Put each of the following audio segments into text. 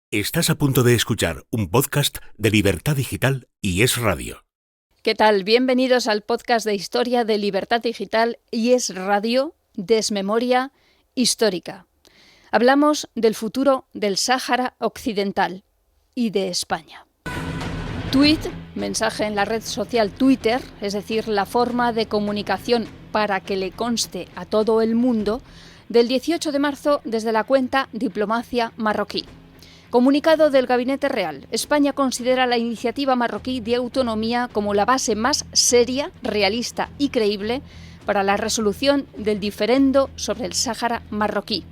Estás a punto de escuchar un podcast de Libertad Digital y Es Radio. ¿Qué tal? Bienvenidos al podcast de historia de Libertad Digital y Es Radio, Desmemoria Histórica. Hablamos del futuro del Sáhara Occidental y de España. Tweet, mensaje en la red social Twitter, es decir, la forma de comunicación para que le conste a todo el mundo, del 18 de marzo desde la cuenta Diplomacia Marroquí. Comunicado del Gabinete Real. España considera la iniciativa marroquí de autonomía como la base más seria, realista y creíble para la resolución del diferendo sobre el Sáhara marroquí.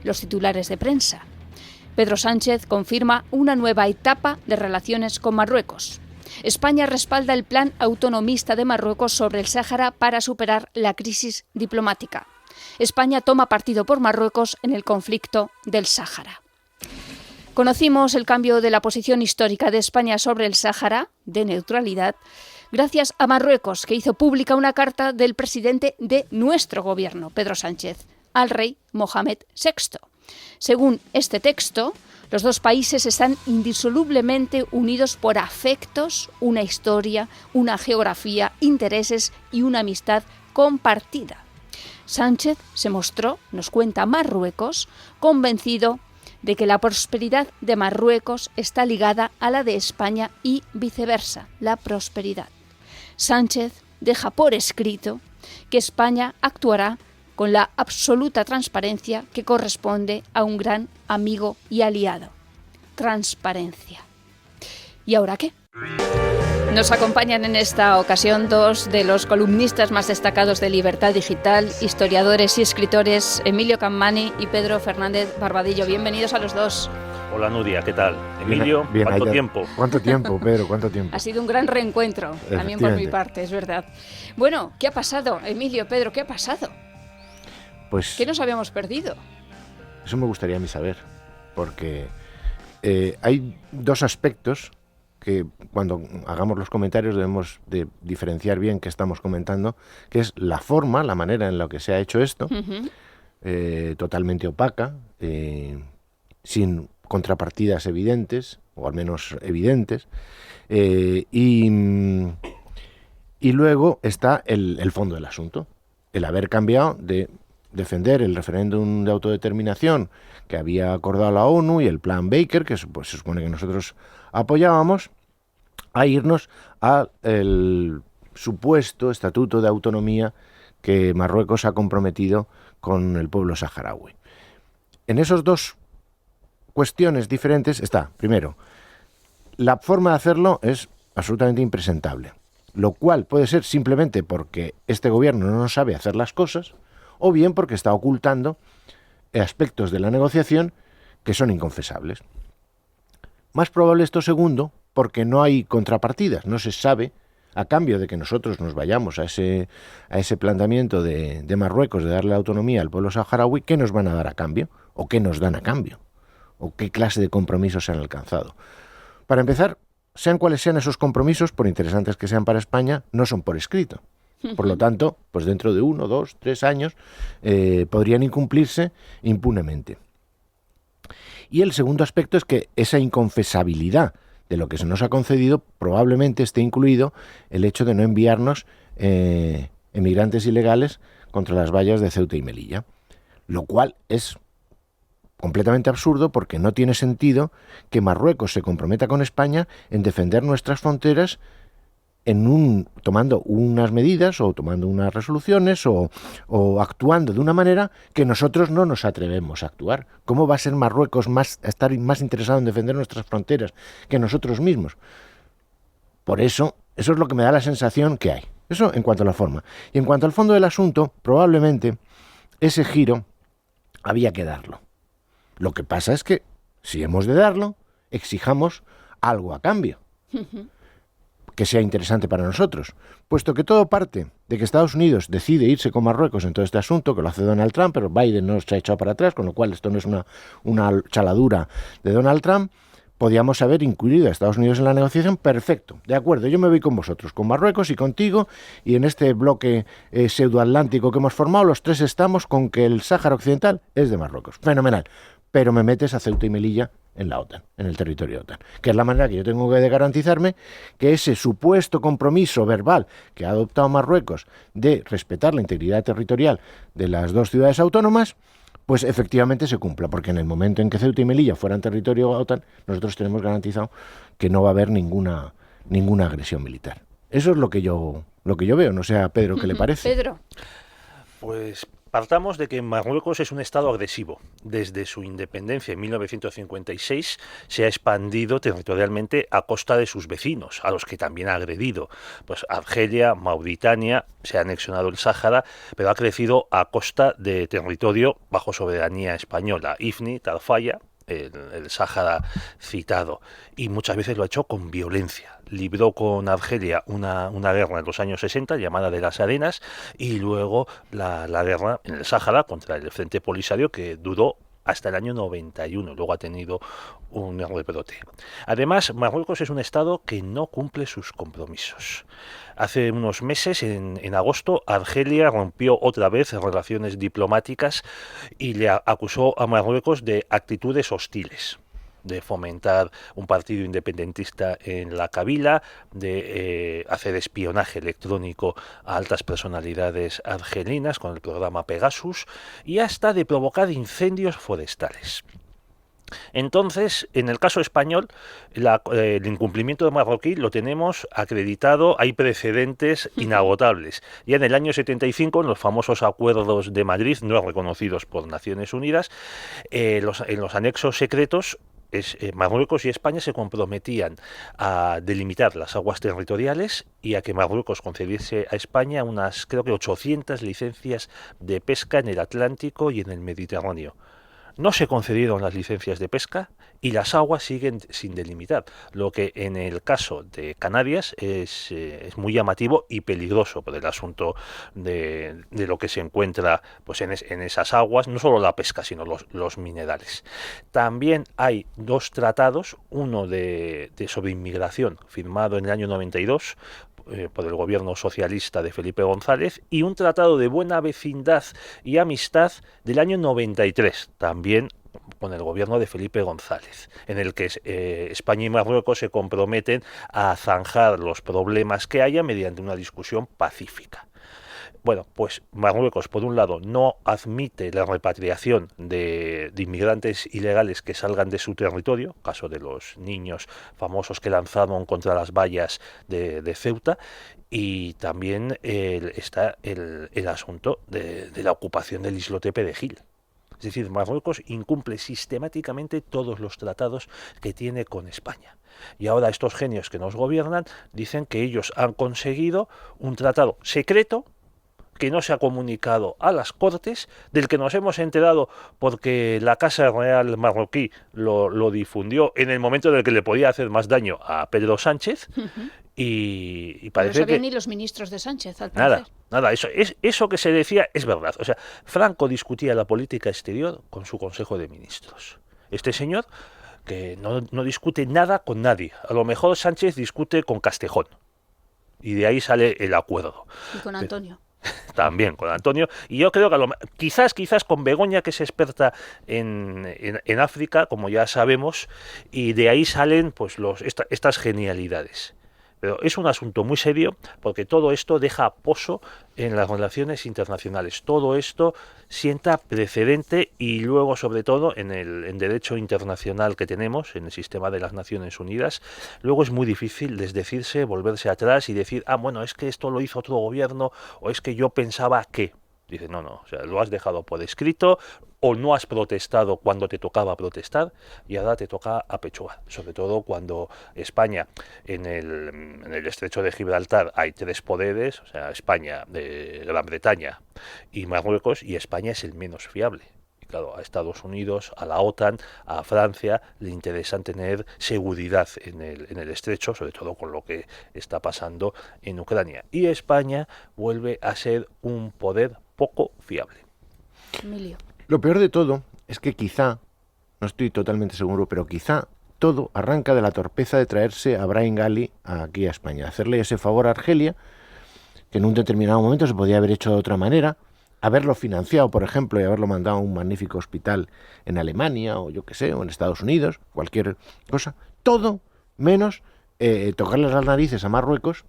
Los titulares de prensa. Pedro Sánchez confirma una nueva etapa de relaciones con Marruecos. España respalda el plan autonomista de Marruecos sobre el Sáhara para superar la crisis diplomática. España toma partido por Marruecos en el conflicto del Sáhara. Conocimos el cambio de la posición histórica de España sobre el Sáhara, de neutralidad, gracias a Marruecos, que hizo pública una carta del presidente de nuestro gobierno, Pedro Sánchez, al rey Mohamed VI. Según este texto, los dos países están indisolublemente unidos por afectos, una historia, una geografía, intereses y una amistad compartida. Sánchez se mostró, nos cuenta Marruecos, convencido de que la prosperidad de Marruecos está ligada a la de España y viceversa, la prosperidad. Sánchez deja por escrito que España actuará con la absoluta transparencia que corresponde a un gran amigo y aliado. Transparencia. ¿Y ahora qué? Nos acompañan en esta ocasión dos de los columnistas más destacados de Libertad Digital, historiadores y escritores, Emilio Cammani y Pedro Fernández Barbadillo. Bienvenidos a los dos. Hola Nuria, ¿qué tal? Emilio, bien, ¿cuánto tiempo? ¿Cuánto tiempo, Pedro? ¿Cuánto tiempo? Ha sido un gran reencuentro, también por mi parte, es verdad. Bueno, ¿qué ha pasado, Emilio, Pedro? ¿Qué ha pasado? Pues ¿Qué nos habíamos perdido? Eso me gustaría a mí saber, porque hay dos aspectos que cuando hagamos los comentarios debemos de diferenciar bien qué estamos comentando, que es la forma, la manera en la que se ha hecho esto, totalmente opaca, sin contrapartidas evidentes, o al menos evidentes, y luego está el fondo del asunto, el haber cambiado de defender el referéndum de autodeterminación que había acordado la ONU y el plan Baker, que pues, se supone que nosotros apoyábamos, a irnos al supuesto estatuto de autonomía que Marruecos ha comprometido con el pueblo saharaui. En esos dos cuestiones diferentes está, primero, la forma de hacerlo es absolutamente impresentable, lo cual puede ser simplemente porque este gobierno no sabe hacer las cosas, o bien porque está ocultando aspectos de la negociación que son inconfesables. Más probable esto segundo, porque no hay contrapartidas, no se sabe, a cambio de que nosotros nos vayamos a ese planteamiento de Marruecos, de darle autonomía al pueblo saharaui, ¿qué nos van a dar a cambio? ¿O qué nos dan a cambio? ¿O qué clase de compromisos se han alcanzado? Para empezar, sean cuales sean esos compromisos, por interesantes que sean para España, no son por escrito. Por lo tanto, pues dentro de 1, 2, 3 años podrían incumplirse impunemente. Y el segundo aspecto es que esa inconfesabilidad de lo que se nos ha concedido probablemente esté incluido el hecho de no enviarnos emigrantes ilegales contra las vallas de Ceuta y Melilla, lo cual es completamente absurdo porque no tiene sentido que Marruecos se comprometa con España en defender nuestras fronteras tomando unas medidas o tomando unas resoluciones o actuando de una manera que nosotros no nos atrevemos a actuar. ¿Cómo va a ser Marruecos estar más interesado en defender nuestras fronteras que nosotros mismos? Por eso es lo que me da la sensación que hay. Eso en cuanto a la forma. Y en cuanto al fondo del asunto, probablemente ese giro había que darlo. Lo que pasa es que, si hemos de darlo, exijamos algo a cambio. Que sea interesante para nosotros, puesto que todo parte de que Estados Unidos decide irse con Marruecos en todo este asunto, que lo hace Donald Trump, pero Biden no se ha echado para atrás, con lo cual esto no es una chaladura de Donald Trump. Podíamos haber incluido a Estados Unidos en la negociación, perfecto, de acuerdo, yo me voy con vosotros, con Marruecos y contigo, y en este bloque pseudoatlántico que hemos formado, los tres estamos con que el Sáhara Occidental es de Marruecos, fenomenal, pero me metes a Ceuta y Melilla en la OTAN, en el territorio OTAN, que es la manera que yo tengo de garantizarme que ese supuesto compromiso verbal que ha adoptado Marruecos de respetar la integridad territorial de las dos ciudades autónomas, pues efectivamente se cumpla, porque en el momento en que Ceuta y Melilla fueran territorio OTAN, nosotros tenemos garantizado que no va a haber ninguna agresión militar. Eso es lo que yo veo, no sé a Pedro qué le parece. Pedro. Pues partamos de que Marruecos es un estado agresivo. Desde su independencia en 1956 se ha expandido territorialmente a costa de sus vecinos, a los que también ha agredido. Pues Argelia, Mauritania, se ha anexionado el Sáhara, pero ha crecido a costa de territorio bajo soberanía española. Ifni, Tarfaya, el Sáhara citado, y muchas veces lo ha hecho con violencia. Libró con Argelia una guerra en los años 60 llamada de las Arenas, y luego la guerra en el Sáhara contra el Frente Polisario, que duró hasta el año 91, luego ha tenido un rebrote. Además, Marruecos es un estado que no cumple sus compromisos. Hace unos meses, en agosto, Argelia rompió otra vez relaciones diplomáticas y le acusó a Marruecos de actitudes hostiles, de fomentar un partido independentista en la Kabila, de hacer espionaje electrónico a altas personalidades argelinas con el programa Pegasus, y hasta de provocar incendios forestales. Entonces, en el caso español, el incumplimiento marroquí lo tenemos acreditado, hay precedentes inagotables. Ya en el año 75, en los famosos acuerdos de Madrid, no reconocidos por Naciones Unidas, en los anexos secretos, Marruecos y España se comprometían a delimitar las aguas territoriales y a que Marruecos concediese a España unas, creo que 800 licencias de pesca en el Atlántico y en el Mediterráneo. No se concedieron las licencias de pesca y las aguas siguen sin delimitar, lo que en el caso de Canarias es muy llamativo y peligroso por el asunto de lo que se encuentra pues en esas aguas, no solo la pesca, sino los minerales. También hay dos tratados, uno sobre inmigración firmado en el año 92, por el gobierno socialista de Felipe González, y un tratado de buena vecindad y amistad del año 93, también con el gobierno de Felipe González, en el que España y Marruecos se comprometen a zanjar los problemas que haya mediante una discusión pacífica. Bueno, pues Marruecos, por un lado, no admite la repatriación de inmigrantes ilegales que salgan de su territorio, caso de los niños famosos que lanzaron contra las vallas de Ceuta, y también está el asunto de la ocupación del islote Perejil. Es decir, Marruecos incumple sistemáticamente todos los tratados que tiene con España. Y ahora estos genios que nos gobiernan dicen que ellos han conseguido un tratado secreto que no se ha comunicado a las Cortes, del que nos hemos enterado porque la Casa Real marroquí lo difundió en el momento en el que le podía hacer más daño a Pedro Sánchez, y parece no sabían que ni los ministros de Sánchez, al parecer. Nada, eso que se decía es verdad. O sea, Franco discutía la política exterior con su Consejo de Ministros. Este señor que no discute nada con nadie. A lo mejor Sánchez discute con Castejón, y de ahí sale el acuerdo. Y con Antonio. También con Antonio, y yo creo que quizás con Begoña, que es experta en África, como ya sabemos, y de ahí salen pues estas genialidades. Pero es un asunto muy serio, porque todo esto deja pozo en las relaciones internacionales. Todo esto sienta precedente, y luego, sobre todo, en derecho internacional que tenemos, en el sistema de las Naciones Unidas, luego es muy difícil desdecirse, volverse atrás y decir, bueno, es que esto lo hizo otro gobierno, o es que yo pensaba que... Dice, no, o sea, lo has dejado por escrito, o no has protestado cuando te tocaba protestar, y ahora te toca apechugar. Sobre todo cuando España, en el estrecho de Gibraltar, hay tres poderes, o sea, España, Gran Bretaña y Marruecos, y España es el menos fiable. Y claro, a Estados Unidos, a la OTAN, a Francia, le interesa tener seguridad en el estrecho, sobre todo con lo que está pasando en Ucrania. Y España vuelve a ser un poder poco fiable. Emilio. Lo peor de todo es que quizá, no estoy totalmente seguro, pero quizá todo arranca de la torpeza de traerse a Brahim Ghali aquí a España, hacerle ese favor a Argelia, que en un determinado momento se podía haber hecho de otra manera, haberlo financiado, por ejemplo, y haberlo mandado a un magnífico hospital en Alemania, o yo qué sé, o en Estados Unidos, cualquier cosa, todo menos tocarles las narices a Marruecos,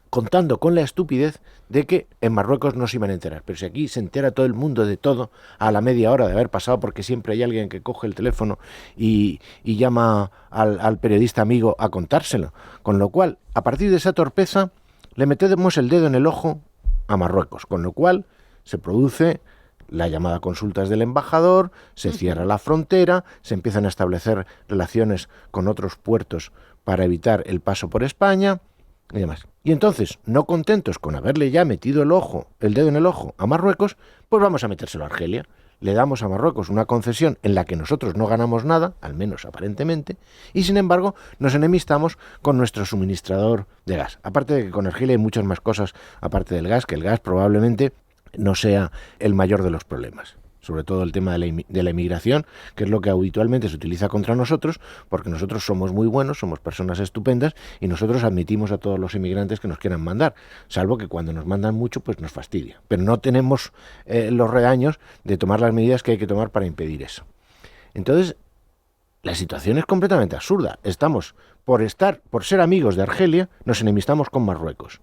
contando con la estupidez de que en Marruecos no se iban a enterar. Pero si aquí se entera todo el mundo de todo a la media hora de haber pasado, porque siempre hay alguien que coge el teléfono y llama al periodista amigo a contárselo. Con lo cual, a partir de esa torpeza, le metemos el dedo en el ojo a Marruecos, con lo cual se produce la llamada consultas del embajador, se cierra la frontera, se empiezan a establecer relaciones con otros puertos para evitar el paso por España y demás. Y entonces, no contentos con haberle ya metido el dedo en el ojo a Marruecos, pues vamos a metérselo a Argelia. Le damos a Marruecos una concesión en la que nosotros no ganamos nada, al menos aparentemente, y sin embargo nos enemistamos con nuestro suministrador de gas. Aparte de que con Argelia hay muchas más cosas aparte del gas, que el gas probablemente no sea el mayor de los problemas. Sobre todo el tema de la inmigración, que es lo que habitualmente se utiliza contra nosotros, porque nosotros somos muy buenos, somos personas estupendas, y nosotros admitimos a todos los inmigrantes que nos quieran mandar, salvo que cuando nos mandan mucho, pues nos fastidia. Pero no tenemos los redaños de tomar las medidas que hay que tomar para impedir eso. Entonces, la situación es completamente absurda. Por ser amigos de Argelia, nos enemistamos con Marruecos.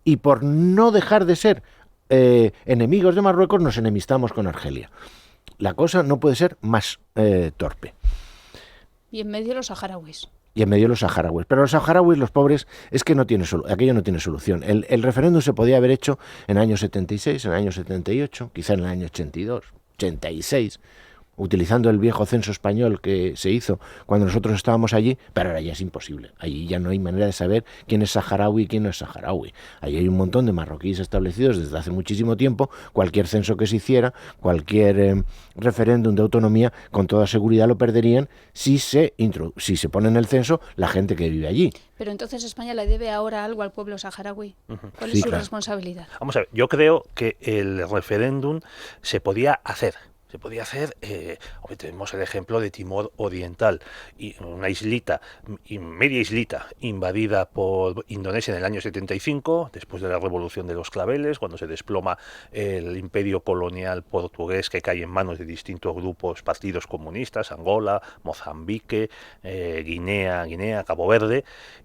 Y por no dejar de ser enemigos de Marruecos, nos enemistamos con Argelia. La cosa no puede ser más torpe. Y en medio los saharauis. Pero los saharauis, los pobres, es que aquello no tiene solución. El referéndum se podía haber hecho en el año 76, en el año 78, quizá en el año 82, 86, utilizando el viejo censo español que se hizo cuando nosotros estábamos allí, pero ahora ya es imposible. Allí ya no hay manera de saber quién es saharaui y quién no es saharaui. Allí hay un montón de marroquíes establecidos desde hace muchísimo tiempo. Cualquier censo que se hiciera, cualquier referéndum de autonomía, con toda seguridad lo perderían si se pone en el censo la gente que vive allí. Pero entonces España le debe ahora algo al pueblo saharaui. ¿Cuál es su responsabilidad? Vamos a ver, yo creo que el referéndum se podía hacer. Hoy tenemos el ejemplo de Timor Oriental, una islita, media islita, invadida por Indonesia en el año 75, después de la Revolución de los Claveles, cuando se desploma el imperio colonial portugués, que cae en manos de distintos grupos, partidos comunistas, Angola, Mozambique, Guinea, Cabo Verde,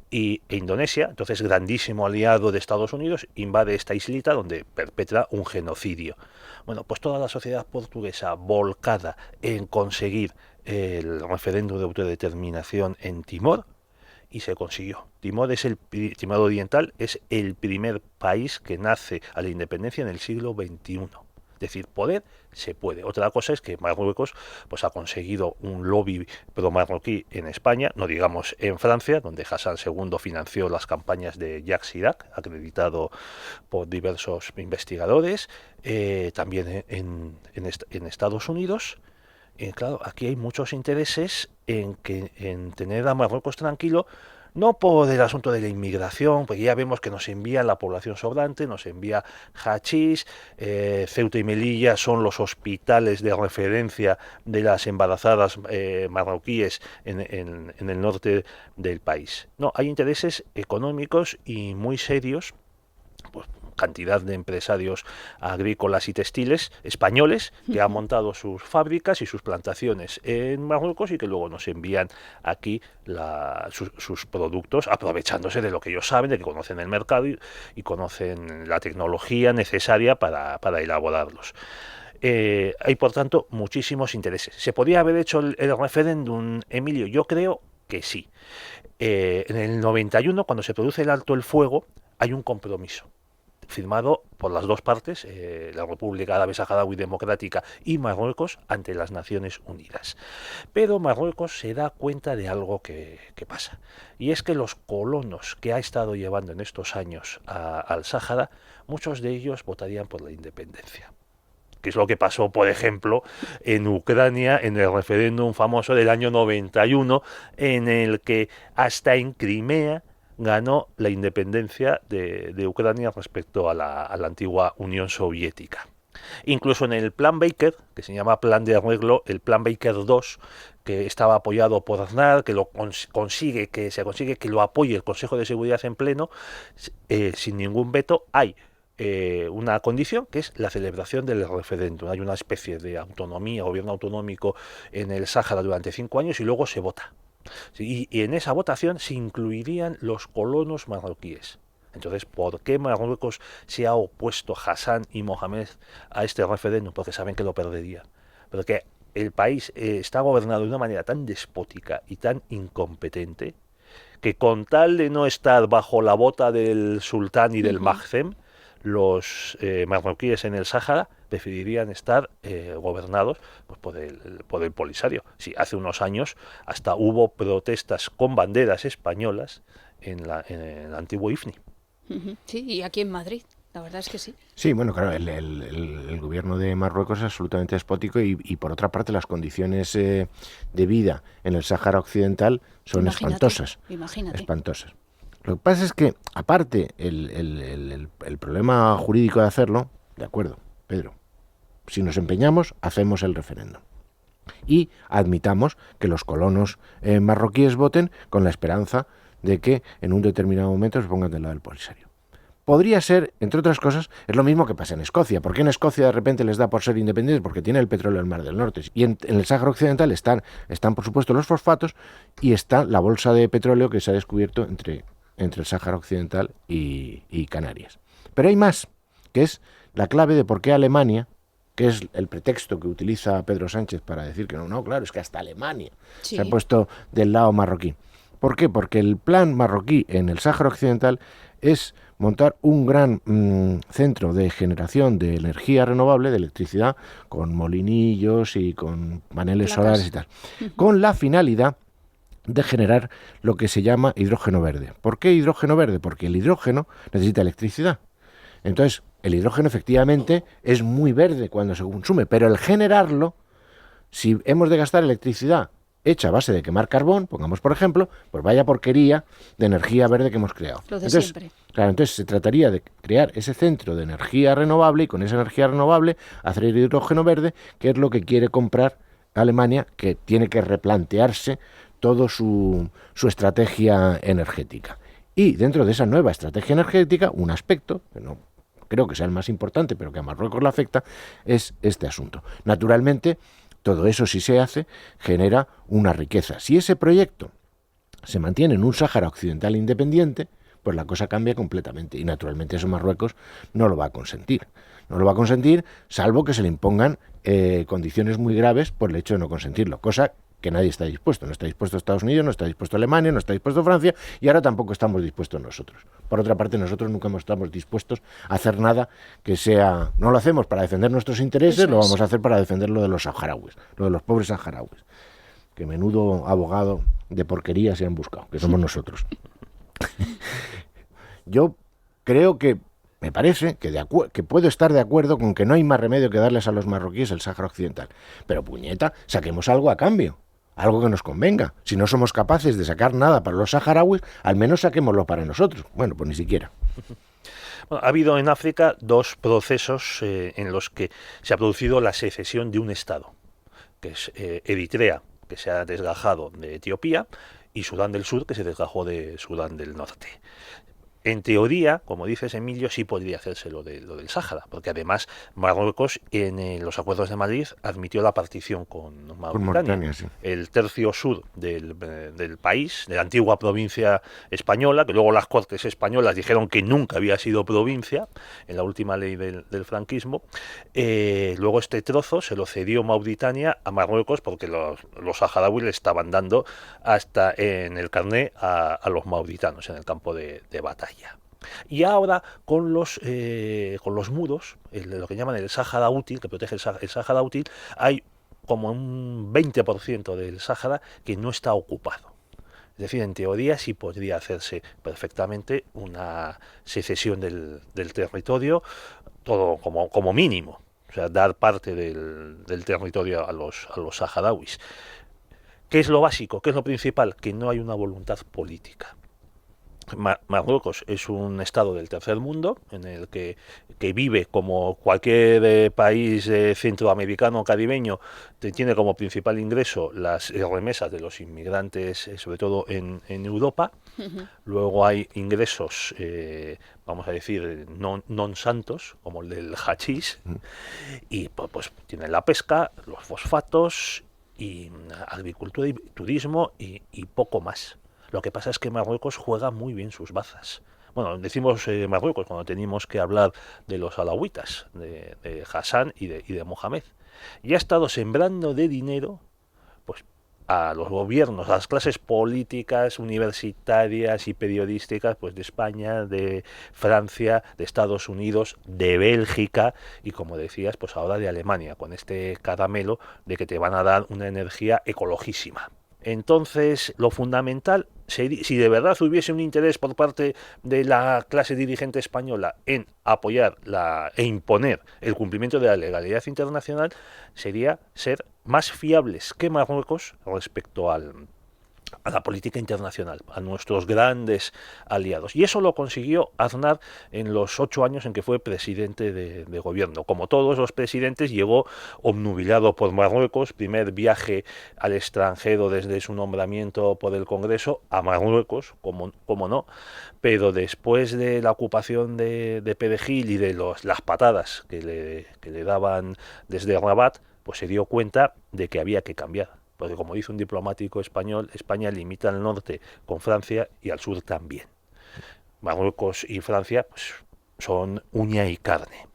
e Indonesia, entonces grandísimo aliado de Estados Unidos, invade esta islita donde perpetra un genocidio. Bueno, pues toda la sociedad portuguesa volcada en conseguir el referéndum de autodeterminación en Timor, y se consiguió. Timor Oriental es el primer país que nace a la independencia en el siglo XXI. Es decir, poder se puede. Otra cosa es que Marruecos pues ha conseguido un lobby pro-marroquí en España, no digamos en Francia, donde Hassan II financió las campañas de Jacques Chirac, acreditado por diversos investigadores, también en Estados Unidos. Claro, aquí hay muchos intereses en tener a Marruecos tranquilo, no por el asunto de la inmigración, porque ya vemos que nos envían la población sobrante, nos envía hachís, Ceuta y Melilla son los hospitales de referencia de las embarazadas marroquíes en el norte del país. No, hay intereses económicos y muy serios, pues cantidad de empresarios agrícolas y textiles españoles que han montado sus fábricas y sus plantaciones en Marruecos y que luego nos envían aquí sus productos, aprovechándose de lo que ellos saben, de que conocen el mercado y conocen la tecnología necesaria para elaborarlos. Hay, por tanto, muchísimos intereses. ¿Se podía haber hecho el referéndum, Emilio? Yo creo que sí. En el 91, cuando se produce el alto el fuego, hay un compromiso firmado por las dos partes, la República Árabe Saharaui Democrática y Marruecos, ante las Naciones Unidas. Pero Marruecos se da cuenta de algo que pasa, y es que los colonos que ha estado llevando en estos años al Sáhara, muchos de ellos votarían por la independencia. Que es lo que pasó, por ejemplo, en Ucrania, en el referéndum famoso del año 91, en el que hasta en Crimea ganó la independencia de Ucrania respecto a la antigua Unión Soviética. Incluso en el Plan Baker, que se llama Plan de Arreglo, el Plan Baker II, que estaba apoyado por Aznar, que se consigue que lo apoye el Consejo de Seguridad en pleno, sin ningún veto, hay una condición que es la celebración del referéndum. Hay una especie de autonomía, gobierno autonómico en el Sáhara durante 5 años y luego se vota. Y en esa votación se incluirían los colonos marroquíes. Entonces, ¿por qué Marruecos se ha opuesto Hassan y Mohamed a este referéndum? Porque saben que lo perdería. Porque el país está gobernado de una manera tan despótica y tan incompetente que con tal de no estar bajo la bota del sultán y del Maghzem, los marroquíes en el Sáhara preferirían estar gobernados pues, por el Polisario. Sí, hace unos años hasta hubo protestas con banderas españolas en el antiguo IFNI. Sí, y aquí en Madrid, la verdad es que sí. Sí, bueno, claro, el gobierno de Marruecos es absolutamente despótico y por otra parte las condiciones de vida en el Sáhara Occidental son espantosas. Imagínate. Espantosas. Lo que pasa es que, aparte, el problema jurídico de hacerlo, de acuerdo, Pedro, si nos empeñamos, hacemos el referéndum. Y admitamos que los colonos marroquíes voten con la esperanza de que en un determinado momento se pongan del lado del Polisario. Podría ser, entre otras cosas, es lo mismo que pasa en Escocia. ¿Por qué en Escocia de repente les da por ser independientes? Porque tiene el petróleo del Mar del Norte. Y en el Sáhara Occidental están, por supuesto, los fosfatos y está la bolsa de petróleo que se ha descubierto entre el Sáhara Occidental y Canarias. Pero hay más, que es la clave de por qué Alemania, que es el pretexto que utiliza Pedro Sánchez para decir que no, claro, es que hasta Alemania se ha puesto del lado marroquí. ¿Por qué? Porque el plan marroquí en el Sáhara Occidental es montar un gran centro de generación de energía renovable, de electricidad, con molinillos y con paneles solares y tal, con la finalidad de generar lo que se llama hidrógeno verde. ¿Por qué hidrógeno verde? Porque el hidrógeno necesita electricidad. Entonces, el hidrógeno efectivamente es muy verde cuando se consume, pero el generarlo, si hemos de gastar electricidad hecha a base de quemar carbón, pongamos por ejemplo, pues vaya porquería de energía verde que hemos creado. Lo de siempre. Claro, entonces se trataría de crear ese centro de energía renovable y con esa energía renovable hacer el hidrógeno verde, que es lo que quiere comprar Alemania, que tiene que replantearse toda su estrategia energética. Y dentro de esa nueva estrategia energética, un aspecto, que no creo que sea el más importante, pero que a Marruecos le afecta, es este asunto. Naturalmente, todo eso, si se hace, genera una riqueza. Si ese proyecto se mantiene en un Sáhara Occidental independiente, pues la cosa cambia completamente. Y naturalmente eso Marruecos no lo va a consentir. No lo va a consentir, salvo que se le impongan condiciones muy graves por el hecho de no consentirlo. Cosa que nadie está dispuesto. No está dispuesto Estados Unidos, no está dispuesto Alemania, no está dispuesto Francia, y ahora tampoco estamos dispuestos nosotros. Por otra parte, nosotros nunca estamos dispuestos a hacer nada que sea... No lo hacemos para defender nuestros intereses, lo vamos a hacer para defender lo de los saharauis, lo de los pobres saharauis. Que menudo abogado de porquería se han buscado, que somos nosotros. Yo creo que me parece que puedo estar de acuerdo con que no hay más remedio que darles a los marroquíes el Sáhara Occidental. Pero puñeta, saquemos algo a cambio. Algo que nos convenga. Si no somos capaces de sacar nada para los saharauis, al menos saquémoslo para nosotros. Bueno, pues ni siquiera. Bueno, ha habido en África dos procesos en los que se ha producido la secesión de un Estado, que es Eritrea, que se ha desgajado de Etiopía, y Sudán del Sur, que se desgajó de Sudán del Norte. En teoría, como dices, Emilio, sí podría hacerse lo del Sáhara, porque además Marruecos en los acuerdos de Madrid admitió la partición con Mauritania, sí. El tercio sur del país, de la antigua provincia española, que luego las Cortes españolas dijeron que nunca había sido provincia, en la última ley del franquismo. Luego este trozo se lo cedió Mauritania a Marruecos porque los saharauis le estaban dando hasta en el carné a los mauritanos en el campo de batalla. Y ahora con los muros, lo que llaman el Sáhara útil, que protege el Sáhara útil, hay como un 20% del Sáhara que no está ocupado. Es decir, en teoría sí podría hacerse perfectamente una secesión del territorio, todo como mínimo, o sea, dar parte del territorio a los saharauis. ¿Qué es lo básico? ¿Qué es lo principal? Que no hay una voluntad política. Marruecos es un estado del tercer mundo en el que vive como cualquier país centroamericano o caribeño, tiene como principal ingreso las remesas de los inmigrantes, sobre todo en Europa. Luego hay ingresos, vamos a decir, non santos, como el del hachís, y pues tienen la pesca, los fosfatos, y agricultura y turismo y poco más. Lo que pasa es que Marruecos juega muy bien sus bazas. Bueno, decimos Marruecos cuando tenemos que hablar de los alawitas, de Hassan y de Mohamed. Y ha estado sembrando de dinero pues a los gobiernos, a las clases políticas, universitarias y periodísticas, pues de España, de Francia, de Estados Unidos, de Bélgica y, como decías, pues ahora de Alemania, con este caramelo de que te van a dar una energía ecologísima. Entonces, lo fundamental, si de verdad hubiese un interés por parte de la clase dirigente española en apoyar e imponer el cumplimiento de la legalidad internacional, sería ser más fiables que Marruecos respecto a la política internacional, a nuestros grandes aliados. Y eso lo consiguió Aznar en los 8 años en que fue presidente de gobierno. Como todos los presidentes, llegó obnubilado por Marruecos, primer viaje al extranjero desde su nombramiento por el Congreso, a Marruecos, como no, pero después de la ocupación de Perejil y de las patadas que le daban desde Rabat, pues se dio cuenta de que había que cambiar. Porque, como dice un diplomático español, España limita al norte con Francia y al sur también. Marruecos y Francia pues, son uña y carne.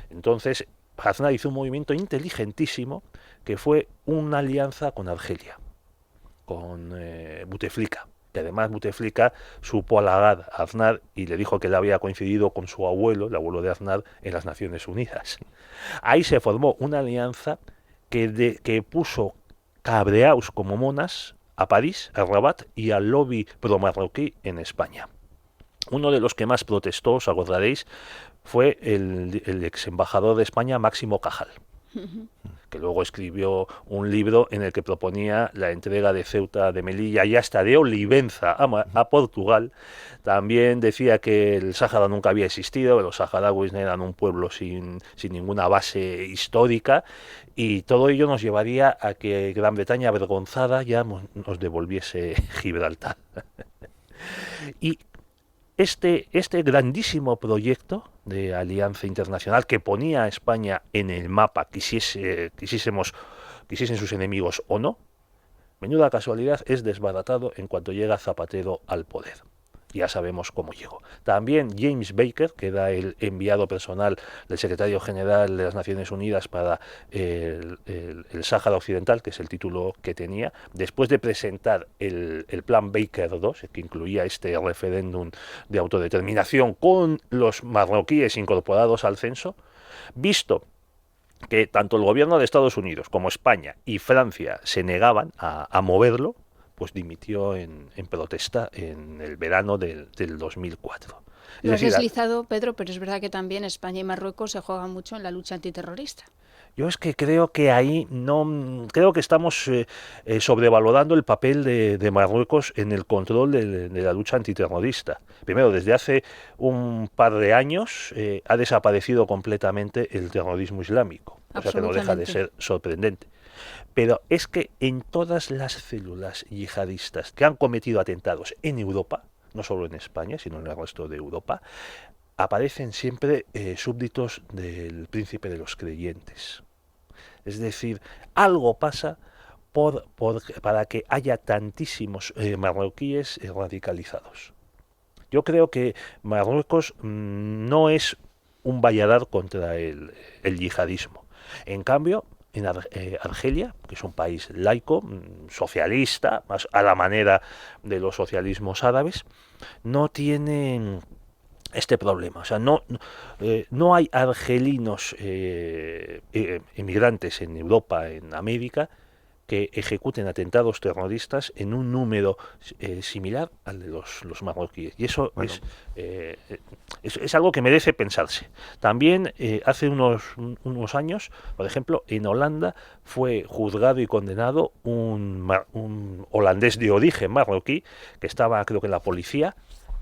Entonces, Aznar hizo un movimiento inteligentísimo que fue una alianza con Argelia, con Bouteflika. Que además Bouteflika supo halagar a Aznar y le dijo que él había coincidido con su abuelo, el abuelo de Aznar, en las Naciones Unidas. Ahí se formó una alianza que puso cabreaos como monas a París, a Rabat y al lobby pro-marroquí en España. Uno de los que más protestó, os acordaréis, fue el ex embajador de España, Máximo Cajal, que luego escribió un libro en el que proponía la entrega de Ceuta, de Melilla y hasta de Olivenza a Portugal. También decía que el Sáhara nunca había existido, que los saharauis eran un pueblo sin ninguna base histórica, y todo ello nos llevaría a que Gran Bretaña, avergonzada, ya nos devolviese Gibraltar. Y este grandísimo proyecto de alianza internacional que ponía a España en el mapa, quisiesen sus enemigos o no, menuda casualidad, es desbaratado en cuanto llega Zapatero al poder. Ya sabemos cómo llegó. También James Baker, que era el enviado personal del secretario general de las Naciones Unidas para el Sáhara Occidental, que es el título que tenía, después de presentar el plan Baker II, que incluía este referéndum de autodeterminación con los marroquíes incorporados al censo, visto que tanto el gobierno de Estados Unidos como España y Francia se negaban a moverlo, pues dimitió en protesta en el verano del 2004. Lo has deslizado, Pedro, pero es verdad que también España y Marruecos se juegan mucho en la lucha antiterrorista. Yo es que creo que ahí creo que estamos sobrevalorando el papel de Marruecos en el control de la lucha antiterrorista. Primero, desde hace un par de años ha desaparecido completamente el terrorismo islámico, o sea que no deja de ser sorprendente. Pero es que en todas las células yihadistas que han cometido atentados en Europa, no solo en España, sino en el resto de Europa, aparecen siempre súbditos del príncipe de los creyentes. Es decir, algo pasa para que haya tantísimos marroquíes radicalizados. Yo creo que Marruecos no es un valladar contra el yihadismo. En cambio, en Argelia, que es un país laico, socialista, más a la manera de los socialismos árabes, no tienen este problema. O sea, no hay argelinos inmigrantes en Europa, en América, que ejecuten atentados terroristas en un número similar al de los marroquíes. Y eso es algo que merece pensarse. También hace unos años, por ejemplo, en Holanda fue juzgado y condenado un holandés de origen marroquí que estaba, creo que en la policía,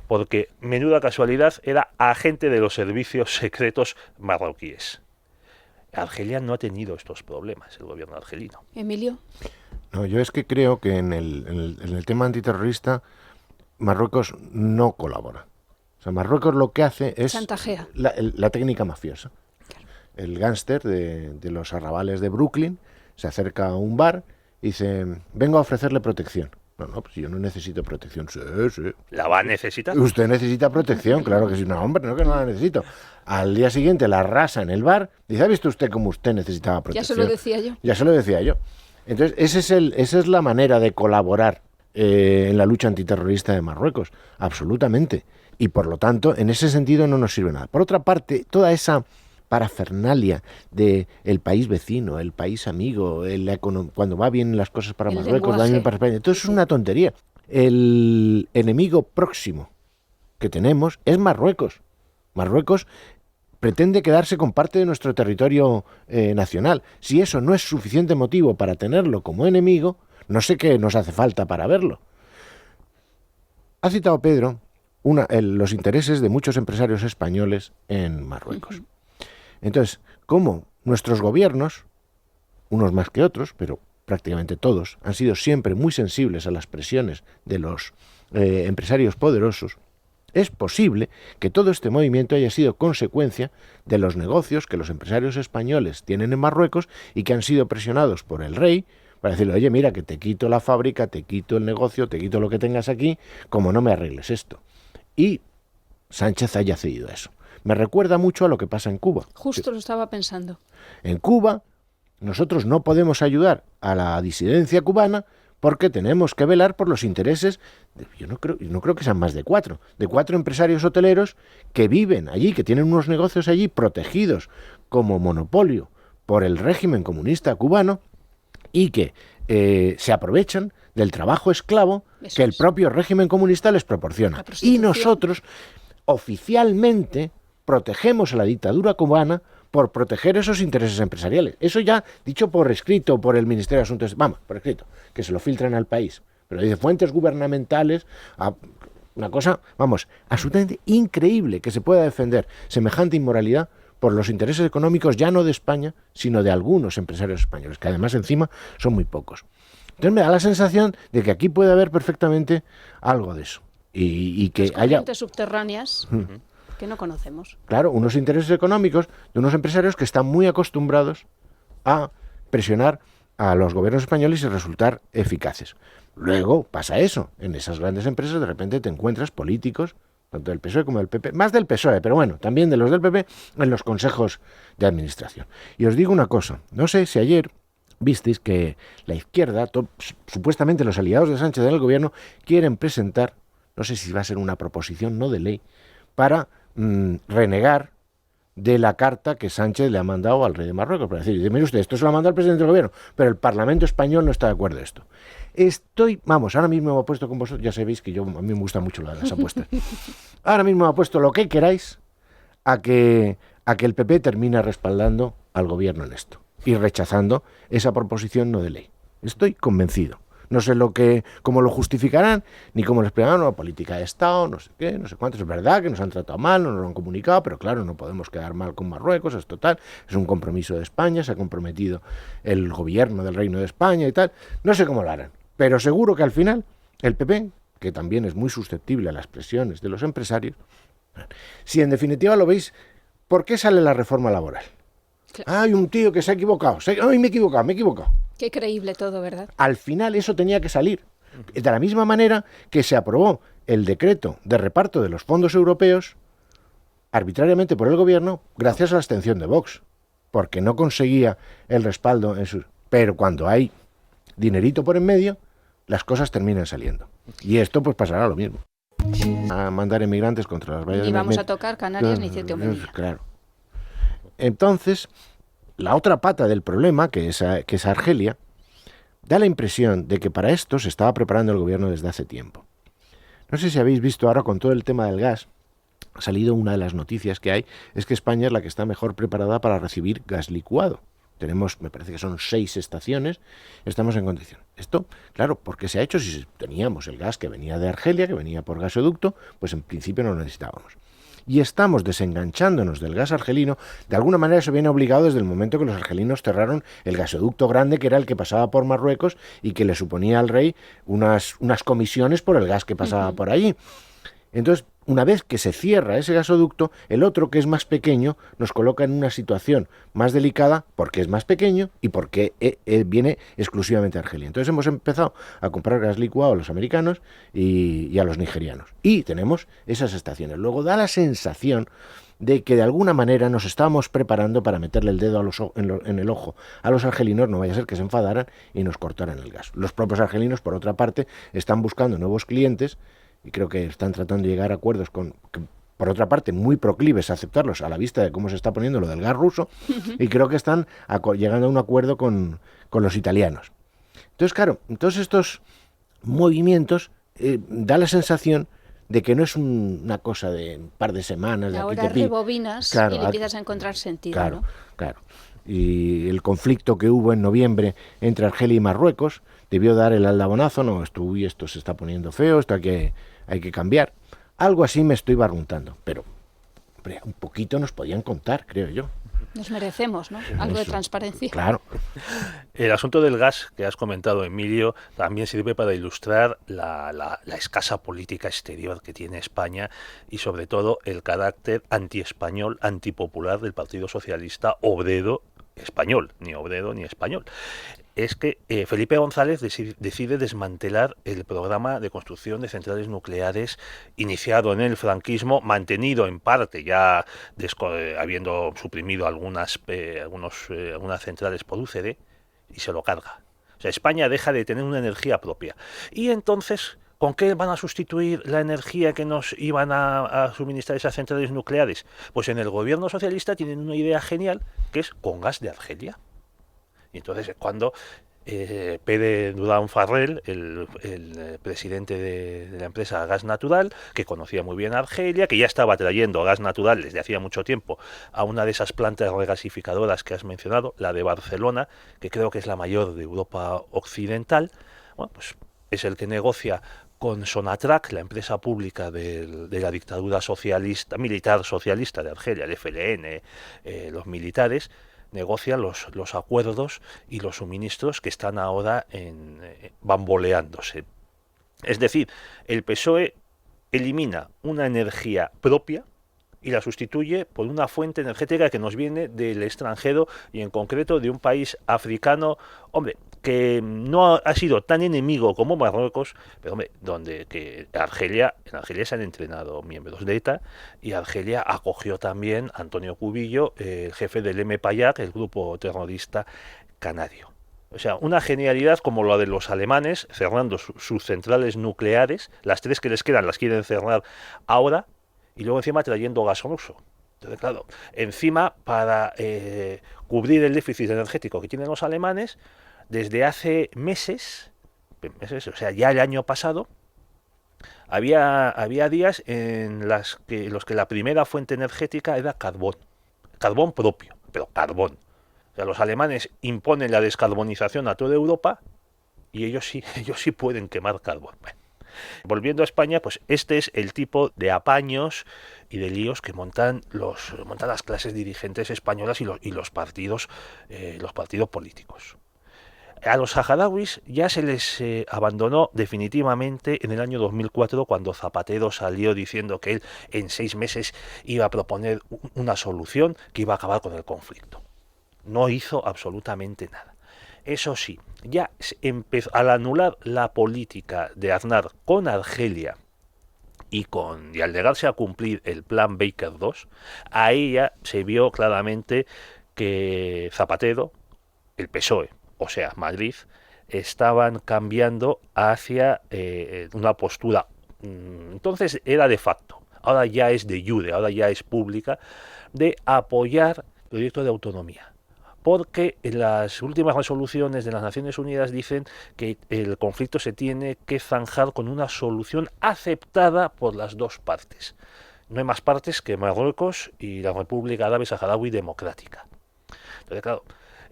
porque, menuda casualidad, era agente de los servicios secretos marroquíes. Argelia no ha tenido estos problemas, el gobierno argelino. Emilio. No, yo es que creo que en el tema antiterrorista Marruecos no colabora. O sea, Marruecos lo que hace es chantajea. La técnica mafiosa. Claro. El gángster de los arrabales de Brooklyn se acerca a un bar y dice, vengo a ofrecerle protección. No, pues yo no necesito protección. Sí. ¿La va a necesitar? Usted necesita protección, claro que sí. No, hombre, no que no la necesito. Al día siguiente la arrasa en el bar. Dice, ¿ha visto usted cómo usted necesitaba protección? Ya se lo decía yo. Ya se lo decía yo. Entonces, esa es la manera de colaborar en la lucha antiterrorista de Marruecos. Absolutamente. Y por lo tanto, en ese sentido no nos sirve nada. Por otra parte, toda esa parafernalia de el país vecino, el país amigo, cuando va bien las cosas para Marruecos, va bien para España, todo eso es una tontería. El enemigo próximo que tenemos es Marruecos. Marruecos pretende quedarse con parte de nuestro territorio nacional. Si eso no es suficiente motivo para tenerlo como enemigo, no sé qué nos hace falta para verlo. Ha citado Pedro los intereses de muchos empresarios españoles en Marruecos. Entonces, como nuestros gobiernos, unos más que otros, pero prácticamente todos, han sido siempre muy sensibles a las presiones de los empresarios poderosos, es posible que todo este movimiento haya sido consecuencia de los negocios que los empresarios españoles tienen en Marruecos y que han sido presionados por el rey para decirle, oye, mira, que te quito la fábrica, te quito el negocio, te quito lo que tengas aquí, como no me arregles esto. Y Sánchez haya cedido a eso. Me recuerda mucho a lo que pasa en Cuba. Justo lo estaba pensando. En Cuba, nosotros no podemos ayudar a la disidencia cubana porque tenemos que velar por los intereses, yo no creo que sean más de cuatro empresarios hoteleros que viven allí, que tienen unos negocios allí protegidos como monopolio por el régimen comunista cubano y que se aprovechan del trabajo esclavo que el propio régimen comunista les proporciona. Y nosotros oficialmente protegemos a la dictadura cubana por proteger esos intereses empresariales. Eso ya dicho por escrito por el Ministerio de Asuntos... Vamos, por escrito, que se lo filtran al país. Pero dice fuentes gubernamentales... Una cosa, vamos, absolutamente increíble que se pueda defender semejante inmoralidad por los intereses económicos ya no de España, sino de algunos empresarios españoles, que además encima son muy pocos. Entonces me da la sensación de que aquí puede haber perfectamente algo de eso. Y que haya... subterráneas... que no conocemos. Claro, unos intereses económicos de unos empresarios que están muy acostumbrados a presionar a los gobiernos españoles y resultar eficaces. Luego pasa eso, en esas grandes empresas de repente te encuentras políticos, tanto del PSOE como del PP, más del PSOE, pero bueno, también de los del PP, en los consejos de administración. Y os digo una cosa, no sé si ayer visteis que la izquierda, supuestamente los aliados de Sánchez en el gobierno, quieren presentar, no sé si va a ser una proposición no de ley, para renegar de la carta que Sánchez le ha mandado al rey de Marruecos, para decir, mire usted, esto se lo ha mandado el presidente del gobierno, pero el Parlamento español no está de acuerdo en esto. Ahora mismo me he puesto con vosotros, ya sabéis que a mí me gusta mucho las apuestas, ahora mismo me he puesto lo que queráis a que el PP termine respaldando al gobierno en esto y rechazando esa proposición no de ley. Estoy convencido. No sé cómo lo justificarán, ni cómo lo explicarán, no, política de Estado, no sé qué, no sé cuánto. Es verdad que nos han tratado mal, no nos lo han comunicado, pero claro, no podemos quedar mal con Marruecos, es total, es un compromiso de España, se ha comprometido el gobierno del Reino de España y tal. No sé cómo lo harán, pero seguro que al final el PP, que también es muy susceptible a las presiones de los empresarios, si en definitiva lo veis, ¿por qué sale la reforma laboral? Claro. Hay un tío que se ha equivocado, me he equivocado. Qué creíble todo, ¿verdad? Al final eso tenía que salir. De la misma manera que se aprobó el decreto de reparto de los fondos europeos arbitrariamente por el gobierno gracias a la abstención de Vox, porque no conseguía el respaldo en sus... Pero cuando hay dinerito por en medio, las cosas terminan saliendo. Y esto pues pasará lo mismo. A mandar emigrantes contra las vallas de... Ni vamos a tocar Canarias ni Ceuta y Melilla. Claro. Entonces, la otra pata del problema, que es Argelia, da la impresión de que para esto se estaba preparando el gobierno desde hace tiempo. No sé si habéis visto ahora con todo el tema del gas, ha salido una de las noticias que hay, es que España es la que está mejor preparada para recibir gas licuado. tenemos, me parece que son 6 estaciones, estamos en condición. Esto, claro, ¿por qué se ha hecho? Si teníamos el gas que venía de Argelia, que venía por gasoducto, pues en principio no lo necesitábamos. Y estamos desenganchándonos del gas argelino. De alguna manera se viene obligado desde el momento que los argelinos cerraron el gasoducto grande, que era el que pasaba por Marruecos y que le suponía al rey unas comisiones por el gas que pasaba por allí. Entonces, una vez que se cierra ese gasoducto, el otro, que es más pequeño, nos coloca en una situación más delicada porque es más pequeño y porque viene exclusivamente de Argelia. Entonces hemos empezado a comprar gas licuado a los americanos y a los nigerianos. Y tenemos esas estaciones. Luego da la sensación de que de alguna manera nos estábamos preparando para meterle el dedo en el ojo a los argelinos, no vaya a ser que se enfadaran y nos cortaran el gas. Los propios argelinos, por otra parte, están buscando nuevos clientes y creo que están tratando de llegar a acuerdos por otra parte, muy proclives a aceptarlos a la vista de cómo se está poniendo lo del gas ruso, y creo que están llegando a un acuerdo con los italianos. Entonces, claro, todos estos movimientos da la sensación de que no es una cosa de un par de semanas. Ahora rebobinas, claro, y le empiezas a encontrar sentido, claro, ¿no? Claro. Y el conflicto que hubo en noviembre entre Argelia y Marruecos debió dar el aldabonazo, no, esto se está poniendo feo, esto hay que cambiar. Algo así me estoy barruntando, pero hombre, un poquito nos podían contar, creo yo. Nos merecemos, ¿no? Algo de transparencia. Claro. El asunto del gas que has comentado, Emilio, también sirve para ilustrar la escasa política exterior que tiene España y sobre todo el carácter antiespañol, antipopular del Partido Socialista Obrero Español, ni obrero ni español. Es que Felipe González decide desmantelar el programa de construcción de centrales nucleares iniciado en el franquismo, mantenido en parte ya habiendo suprimido algunas centrales por UCD, y se lo carga. O sea, España deja de tener una energía propia. Y entonces, ¿con qué van a sustituir la energía que nos iban a suministrar esas centrales nucleares? Pues en el gobierno socialista tienen una idea genial, que es con gas de Argelia. Y entonces cuando Pere Durán Farrell, el presidente de la empresa Gas Natural, que conocía muy bien a Argelia, que ya estaba trayendo gas natural desde hacía mucho tiempo a una de esas plantas regasificadoras que has mencionado, la de Barcelona, que creo que es la mayor de Europa Occidental, bueno, pues es el que negocia con Sonatrach, la empresa pública de la dictadura militar socialista de Argelia, el FLN, los militares, negocian los acuerdos y los suministros que están ahora bamboleándose. Es decir, el PSOE elimina una energía propia y la sustituye por una fuente energética que nos viene del extranjero y en concreto de un país africano, hombre, que no ha sido tan enemigo como Marruecos, pero hombre, en Argelia se han entrenado miembros de ETA y Argelia acogió también a Antonio Cubillo, el jefe del MPAYAC, el grupo terrorista canario. O sea, una genialidad como la de los alemanes, cerrando sus centrales nucleares, las 3 que les quedan las quieren cerrar ahora, y luego encima trayendo gas ruso. Entonces, claro, encima para cubrir el déficit energético que tienen los alemanes, desde hace meses, o sea, ya el año pasado, había días en los que la primera fuente energética era carbón propio, pero carbón. O sea, los alemanes imponen la descarbonización a toda Europa y ellos sí pueden quemar carbón. Bueno, volviendo a España, pues este es el tipo de apaños y de líos que montan las clases dirigentes españolas y los partidos políticos. A los saharauis ya se les abandonó definitivamente en el año 2004 cuando Zapatero salió diciendo que él en 6 meses iba a proponer una solución que iba a acabar con el conflicto. No hizo absolutamente nada. Eso sí, ya empezó al anular la política de Aznar con Argelia y al negarse a cumplir el plan Baker II, ahí ya se vio claramente que Zapatero, el PSOE, o sea, Madrid, estaban cambiando hacia una postura. Entonces era de facto, ahora ya es de jure, ahora ya es pública, de apoyar el proyecto de autonomía. Porque las últimas resoluciones de las Naciones Unidas dicen que el conflicto se tiene que zanjar con una solución aceptada por las dos partes. No hay más partes que Marruecos y la República Árabe Saharaui Democrática. Entonces, claro,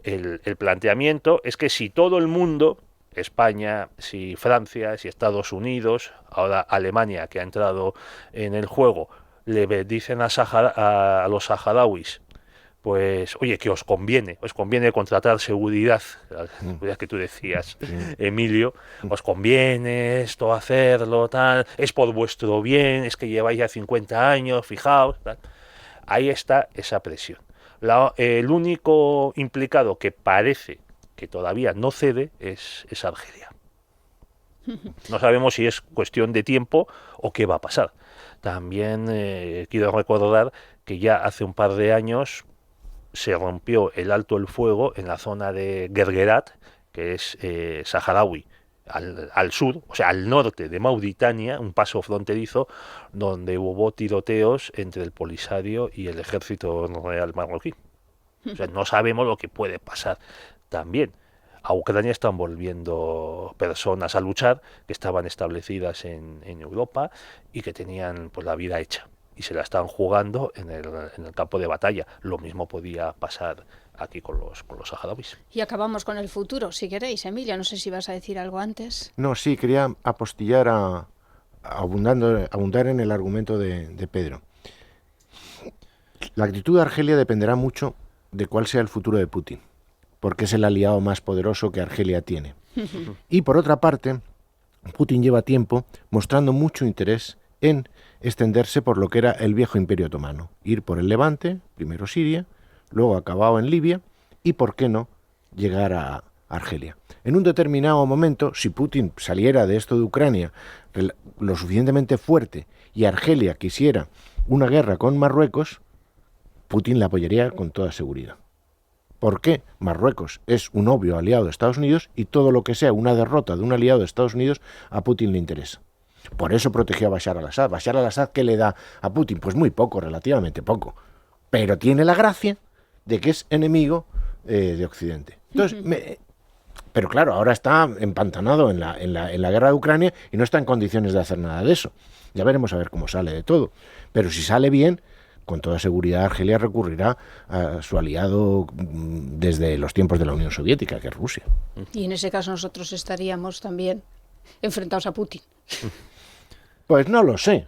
El planteamiento es que si todo el mundo, España, si Francia, si Estados Unidos, ahora Alemania, que ha entrado en el juego, le dicen a los saharauis, pues, oye, que os conviene contratar seguridad, la seguridad que tú decías, Emilio, os conviene esto hacerlo, tal, es por vuestro bien, es que lleváis ya 50 años, fijaos, tal. Ahí está esa presión. El único implicado que parece que todavía no cede es Argelia. No sabemos si es cuestión de tiempo o qué va a pasar. También quiero recordar que ya hace un par de años se rompió el alto el fuego en la zona de Guerguerat, que es saharaui, al sur, o sea, al norte de Mauritania, un paso fronterizo donde hubo tiroteos entre el Polisario y el ejército real marroquí. O sea, no sabemos lo que puede pasar también. A Ucrania están volviendo personas a luchar que estaban establecidas en Europa y que tenían pues la vida hecha y se la están jugando en el campo de batalla. Lo mismo podía pasar aquí con los saharauis. Y acabamos con el futuro, si queréis, Emilia. No sé si vas a decir algo antes. No, sí, quería apostillar abundar en el argumento de Pedro. La actitud de Argelia dependerá mucho de cuál sea el futuro de Putin, porque es el aliado más poderoso que Argelia tiene. Y por otra parte, Putin lleva tiempo mostrando mucho interés en extenderse por lo que era el viejo Imperio Otomano, ir por el Levante, primero Siria, luego acabado en Libia, y por qué no llegar a Argelia. En un determinado momento, si Putin saliera de esto de Ucrania lo suficientemente fuerte y Argelia quisiera una guerra con Marruecos, Putin la apoyaría con toda seguridad. ¿Por qué? Marruecos es un obvio aliado de Estados Unidos y todo lo que sea una derrota de un aliado de Estados Unidos a Putin le interesa. Por eso protegió a Bashar al-Assad. Bashar al-Assad, ¿qué le da a Putin? Pues muy poco, relativamente poco. Pero tiene la gracia de que es enemigo de Occidente. Entonces, pero claro, ahora está empantanado en la guerra de Ucrania y no está en condiciones de hacer nada de eso. Ya veremos a ver cómo sale de todo. Pero si sale bien, con toda seguridad Argelia recurrirá a su aliado desde los tiempos de la Unión Soviética, que es Rusia. Y en ese caso nosotros estaríamos también enfrentados a Putin. Pues no lo sé,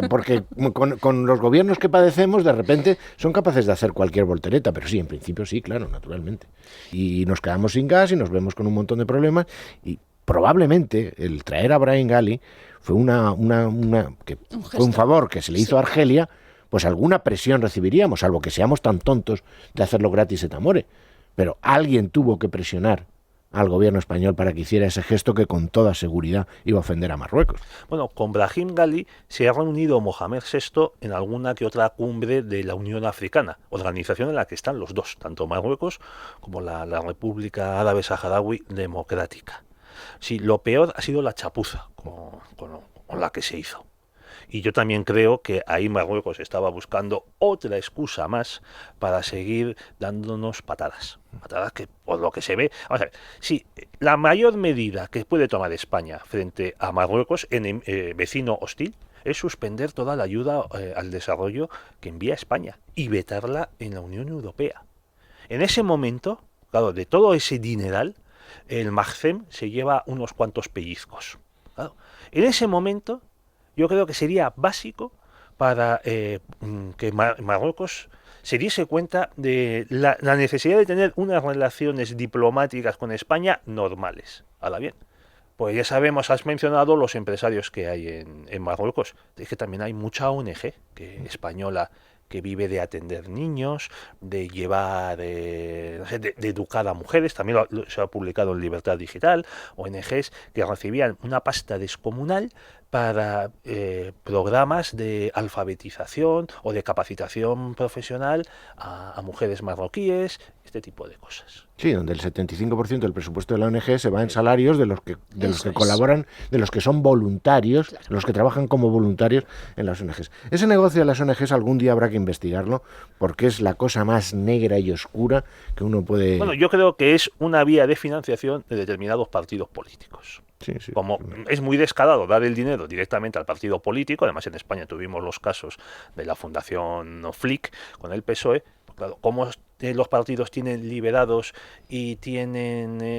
porque con los gobiernos que padecemos, de repente son capaces de hacer cualquier voltereta, pero sí, en principio sí, claro, naturalmente. Y nos quedamos sin gas y nos vemos con un montón de problemas y probablemente el traer a Brahim Ghali fue fue un favor que se le hizo a Argelia, pues alguna presión recibiríamos, salvo que seamos tan tontos de hacerlo gratis et amore. Pero alguien tuvo que presionar al gobierno español para que hiciera ese gesto que con toda seguridad iba a ofender a Marruecos. Bueno, con Brahim Ghali se ha reunido Mohamed VI en alguna que otra cumbre de la Unión Africana, organización en la que están los dos, tanto Marruecos como la República Árabe Saharaui Democrática. Sí, lo peor ha sido la chapuza con la que se hizo. Y yo también creo que ahí Marruecos estaba buscando otra excusa más para seguir dándonos patadas. Patadas que, por lo que se ve... Vamos a ver, sí, la mayor medida que puede tomar España frente a Marruecos, vecino hostil, es suspender toda la ayuda al desarrollo que envía España y vetarla en la Unión Europea. En ese momento, claro, de todo ese dineral, el Magcem se lleva unos cuantos pellizcos. Claro, en ese momento... Yo creo que sería básico para que Marruecos se diese cuenta de la necesidad de tener unas relaciones diplomáticas con España normales. Ahora bien, pues ya sabemos, has mencionado los empresarios que hay en Marruecos. Es que también hay mucha ONG española que vive de atender niños, de llevar, de educar a mujeres, también se ha publicado en Libertad Digital, ONGs que recibían una pasta descomunal para programas de alfabetización o de capacitación profesional a mujeres marroquíes, este tipo de cosas. Sí, donde el 75% del presupuesto de la ONG se va en salarios de los que colaboran, de los que son voluntarios, claro, los que trabajan como voluntarios en las ONGs. Ese negocio de las ONGs algún día habrá que investigarlo, porque es la cosa más negra y oscura que uno puede... Bueno, yo creo que es una vía de financiación de determinados partidos políticos. Sí, sí. Como es muy descarado dar el dinero directamente al partido político, además en España tuvimos los casos de la Fundación Flick con el PSOE, claro, como los partidos tienen liberados y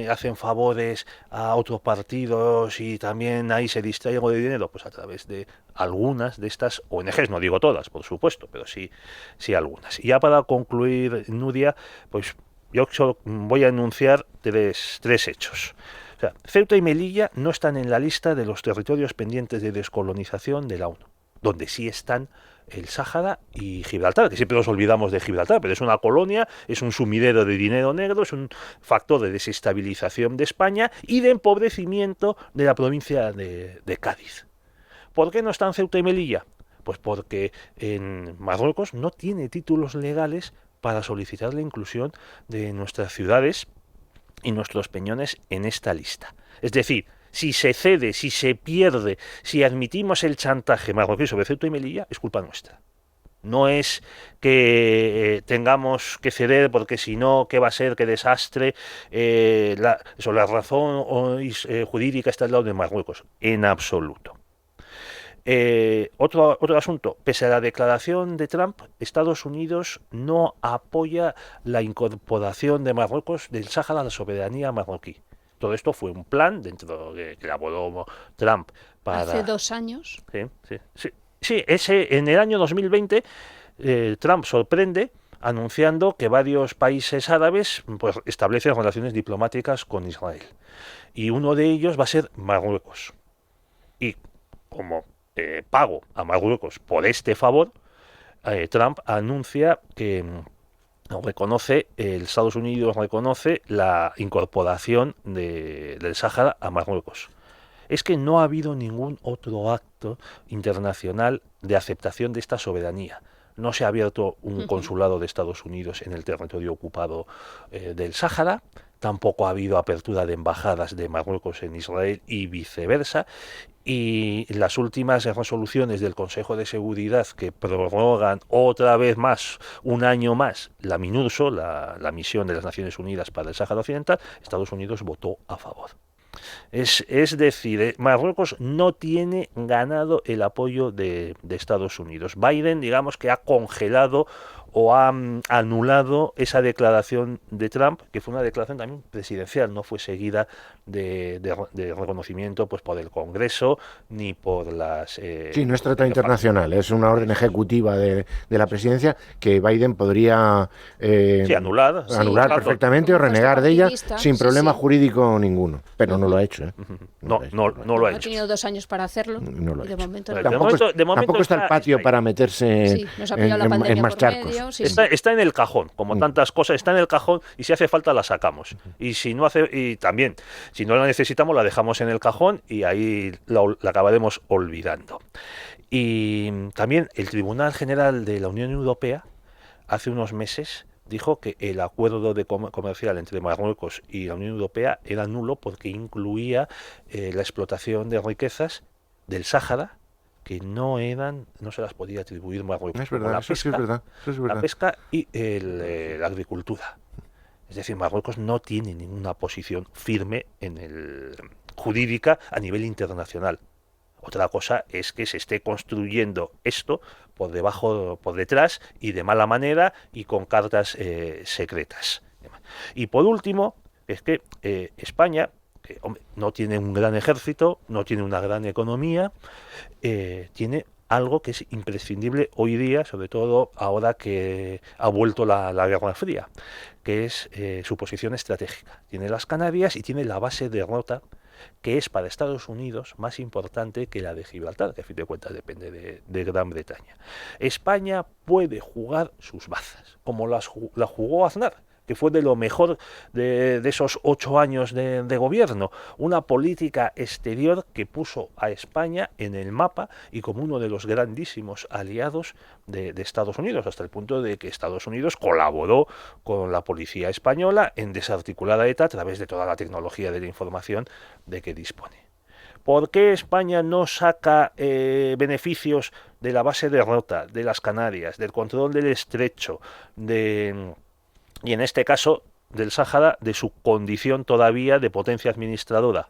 hacen favores a otros partidos y también ahí se distrae algo de dinero, pues a través de algunas de estas ONGs, no digo todas, por supuesto, pero sí algunas. Y ya para concluir, Nuria, pues yo solo voy a anunciar tres hechos. O sea, Ceuta y Melilla no están en la lista de los territorios pendientes de descolonización de la ONU, donde sí están el Sáhara y Gibraltar, que siempre nos olvidamos de Gibraltar, pero es una colonia, es un sumidero de dinero negro, es un factor de desestabilización de España y de empobrecimiento de la provincia de Cádiz. ¿Por qué no están Ceuta y Melilla? Pues porque en Marruecos no tiene títulos legales para solicitar la inclusión de nuestras ciudades y nuestros peñones en esta lista. Es decir, si se cede, si se pierde, si admitimos el chantaje marroquí sobre Ceuta y Melilla, es culpa nuestra. No es que tengamos que ceder porque si no, ¿qué va a ser? ¿Qué desastre? La razón jurídica está al lado de Marruecos. En absoluto. Otro asunto, pese a la declaración de Trump, Estados Unidos no apoya la incorporación de Marruecos del Sáhara a la soberanía marroquí. Todo esto fue un plan dentro de que elaboró Trump para... Hace 2 años. Sí, en el año 2020 Trump sorprende anunciando que varios países árabes pues, establecen relaciones diplomáticas con Israel. Y uno de ellos va a ser Marruecos. Y como pago a Marruecos por este favor, Trump anuncia que Estados Unidos reconoce la incorporación del Sáhara a Marruecos. Es que no ha habido ningún otro acto internacional de aceptación de esta soberanía. No se ha abierto un consulado de Estados Unidos en el territorio ocupado del Sáhara, tampoco ha habido apertura de embajadas de Marruecos en Israel y viceversa, y las últimas resoluciones del Consejo de Seguridad que prorrogan otra vez más, un año más, la MINURSO, la misión de las Naciones Unidas para el Sáhara Occidental, Estados Unidos votó a favor. Es decir, Marruecos no tiene ganado el apoyo de Estados Unidos. Biden, digamos que ha congelado o ha anulado esa declaración de Trump, que fue una declaración también presidencial, no fue seguida de reconocimiento pues por el Congreso ni por las... sí, no es tratado internacional, es una orden ejecutiva de la presidencia que Biden podría anular perfectamente o renegar de ella sin problema jurídico ninguno, pero no lo ha hecho. No lo ha hecho. Ha tenido 2 años para hacerlo. No lo ha de hecho. momento, Tampoco está el patio para meterse en más charcos. Está en el cajón, como tantas cosas, está en el cajón y si hace falta la sacamos. Y si no la necesitamos la dejamos en el cajón y ahí la acabaremos olvidando. Y también el Tribunal General de la Unión Europea hace unos meses dijo que el acuerdo comercial entre Marruecos y la Unión Europea era nulo porque incluía la explotación de riquezas del Sáhara que no se las podía atribuir Marruecos. Es verdad, eso es verdad. La pesca y la agricultura. Es decir, Marruecos no tiene ninguna posición firme jurídica a nivel internacional. Otra cosa es que se esté construyendo esto por detrás y de mala manera y con cartas secretas. Y por último, es que España, que no tiene un gran ejército, no tiene una gran economía, tiene algo que es imprescindible hoy día, sobre todo ahora que ha vuelto la Guerra Fría, que es su posición estratégica. Tiene las Canarias y tiene la base de Rota, que es para Estados Unidos más importante que la de Gibraltar, que a fin de cuentas depende de Gran Bretaña. España puede jugar sus bazas, como la jugó Aznar, que fue de lo mejor de esos 8 años de gobierno, una política exterior que puso a España en el mapa y como uno de los grandísimos aliados de Estados Unidos, hasta el punto de que Estados Unidos colaboró con la policía española en desarticular a ETA a través de toda la tecnología de la información de que dispone. ¿Por qué España no saca beneficios de la base de Rota, de las Canarias, del control del estrecho, y en este caso del Sáhara, de su condición todavía de potencia administradora?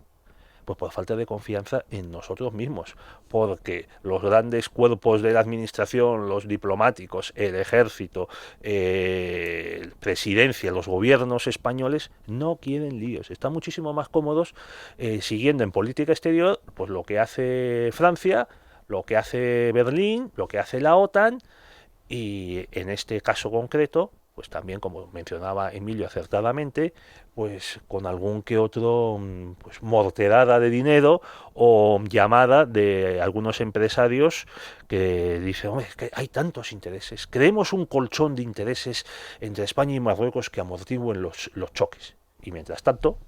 Pues por falta de confianza en nosotros mismos, porque los grandes cuerpos de la administración, los diplomáticos, el ejército, presidencia, los gobiernos españoles no quieren líos, están muchísimo más cómodos siguiendo en política exterior pues lo que hace Francia, lo que hace Berlín, lo que hace la OTAN, y en este caso concreto pues también, como mencionaba Emilio acertadamente, pues con algún que otro pues morterada de dinero o llamada de algunos empresarios que dicen, hombre, es que hay tantos intereses, creemos un colchón de intereses entre España y Marruecos que amortigüen los choques. Y mientras tanto,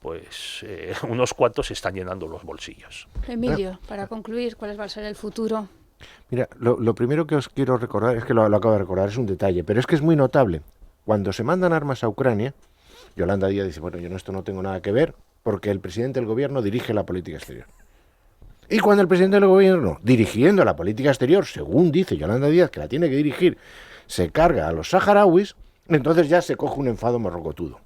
pues unos cuantos se están llenando los bolsillos. Emilio, para concluir, ¿cuál va a ser el futuro? Mira, lo primero que os quiero recordar, es que lo acabo de recordar, es un detalle, pero es que es muy notable. Cuando se mandan armas a Ucrania, Yolanda Díaz dice, bueno, yo en esto no tengo nada que ver, porque el presidente del gobierno dirige la política exterior. Y cuando el presidente del gobierno, dirigiendo la política exterior, según dice Yolanda Díaz, que la tiene que dirigir, se carga a los saharauis, entonces ya se coge un enfado morrocotudo.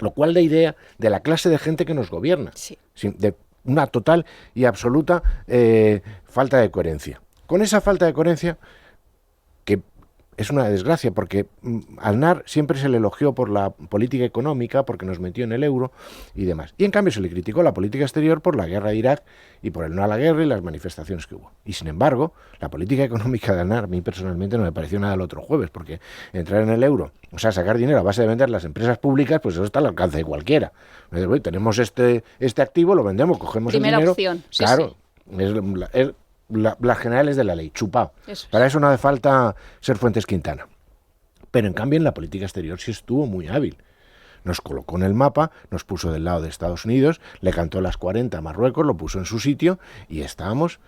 Lo cual da idea de la clase de gente que nos gobierna. Sí. De una total y absoluta falta de coherencia. Con esa falta de coherencia, que es una desgracia, porque Aznar siempre se le elogió por la política económica, porque nos metió en el euro y demás. Y en cambio se le criticó la política exterior por la guerra de Irak y por el no a la guerra y las manifestaciones que hubo. Y sin embargo, la política económica de Aznar a mí personalmente no me pareció nada el otro jueves, porque entrar en el euro, o sea, sacar dinero a base de vender las empresas públicas, pues eso está al alcance de cualquiera. Bueno, tenemos este activo, lo vendemos, cogemos Primera el dinero. Opción, sí, claro, sí. Es las generales de la ley, chupado. Eso es. Para eso no hace falta ser Fuentes Quintana. Pero en cambio en la política exterior sí estuvo muy hábil. Nos colocó en el mapa, nos puso del lado de Estados Unidos, le cantó las 40 a Marruecos, lo puso en su sitio y estábamos